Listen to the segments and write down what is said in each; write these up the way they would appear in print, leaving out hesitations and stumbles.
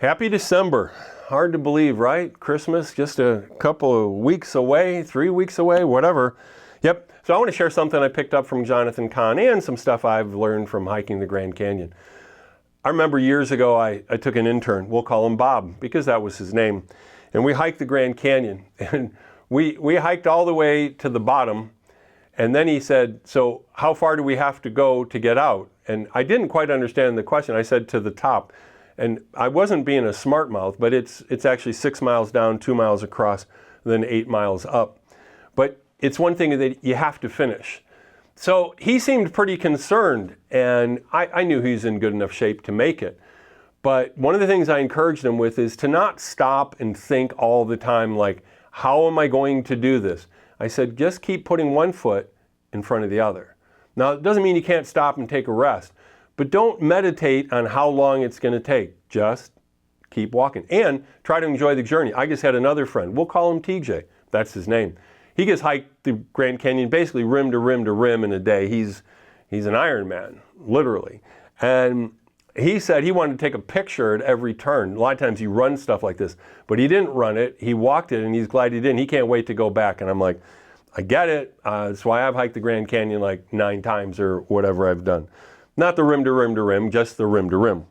Happy December. Hard to believe, right? Christmas just a couple of weeks away, 3 weeks away, whatever. Yep. So I want to share something I picked up from Jonathan Cahn and some stuff I've learned from hiking the Grand Canyon. I remember years ago I took an intern, we'll call him Bob, because that was his name. And we hiked the Grand Canyon. And we hiked all the way to the bottom. And then he said, so how far do we have to go to get out? And I didn't quite understand the question. I said to the top. And I wasn't being a smart mouth, but it's actually 6 miles down, 2 miles across, then 8 miles up. But it's one thing that you have to finish. So he seemed pretty concerned, and I knew he was in good enough shape to make it. But one of the things I encouraged him with is to not stop and think all the time, like, how am I going to do this? I said, just keep putting one foot in front of the other. Now, it doesn't mean you can't stop and take a rest. But don't meditate on how long it's going to take. Just keep walking and try to enjoy the journey. I just had another friend. We'll call him TJ. That's his name. He just hiked the Grand Canyon basically rim to rim to rim in a day. He's an Ironman, literally. And he said he wanted to take a picture at every turn. A lot of times he runs stuff like this, but he didn't run it. He walked it, and he's glad he didn't. He can't wait to go back. And I'm like, I get it. That's why I've hiked the Grand Canyon like 9 times or whatever I've done. Not the rim to rim to rim, just the rim to rim.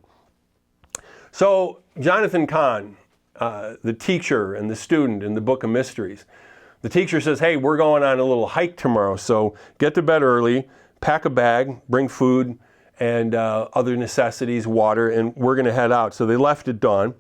So Jonathan Cahn, the teacher and the student in the Book of Mysteries, the teacher says, hey, we're going on a little hike tomorrow, so get to bed early, pack a bag, bring food and other necessities, water, and we're going to head out. So they left at dawn,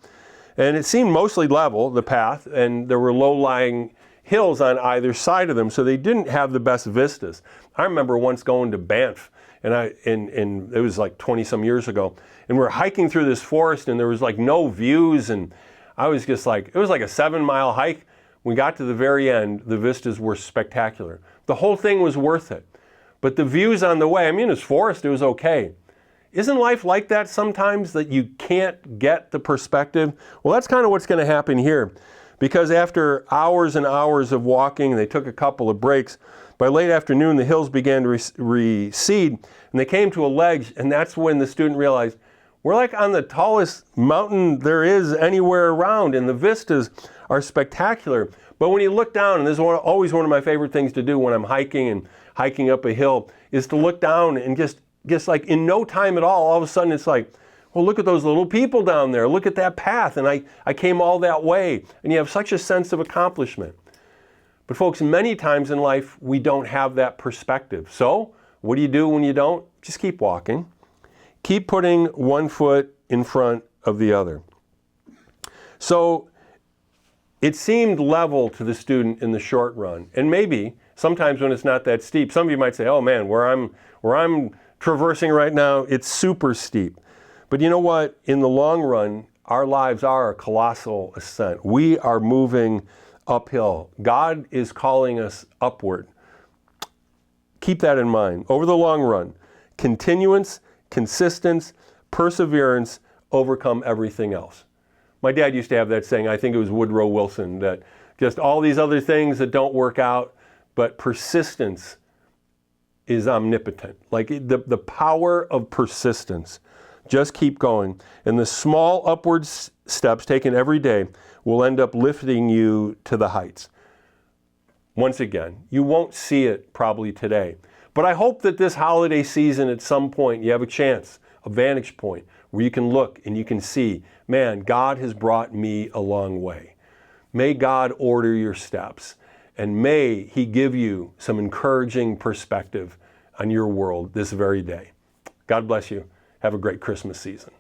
and it seemed mostly level, the path, and there were low-lying hills on either side of them, so they didn't have the best vistas. I remember once going to Banff, and it was like 20 some years ago, and we're hiking through this forest, and there was like no views, and I was just like, it was like a 7-mile hike. We got to the very end, the vistas were spectacular. The whole thing was worth it. But the views on the way, I mean, it's forest, it was okay. Isn't life like that sometimes, that you can't get the perspective? Well, that's kind of what's going to happen here. Because after hours and hours of walking, they took a couple of breaks. By late afternoon, the hills began to recede, and they came to a ledge, and that's when the student realized, we're like on the tallest mountain there is anywhere around, and the vistas are spectacular. But when you look down, and this is always one of my favorite things to do when I'm hiking and hiking up a hill, is to look down and just like in no time at all of a sudden it's like, well, look at those little people down there. Look at that path, and I came all that way. And you have such a sense of accomplishment. But folks, many times in life, we don't have that perspective. So what do you do when you don't? Just keep walking. Keep putting one foot in front of the other. So it seemed level to the student in the short run. And maybe sometimes when it's not that steep, some of you might say, oh man, where I'm traversing right now, it's super steep. But you know what? In the long run, our lives are a colossal ascent. We are moving uphill. God is calling us upward. Keep that in mind. Over the long run, continuance, consistence, perseverance overcome everything else. My dad used to have that saying, I think it was Woodrow Wilson, that just all these other things that don't work out, but persistence is omnipotent. Like the power of persistence. Just keep going. And the small upward steps taken every day will end up lifting you to the heights. Once again, you won't see it probably today. But I hope that this holiday season at some point you have a chance, a vantage point, where you can look and you can see, man, God has brought me a long way. May God order your steps, and may He give you some encouraging perspective on your world this very day. God bless you. Have a great Christmas season.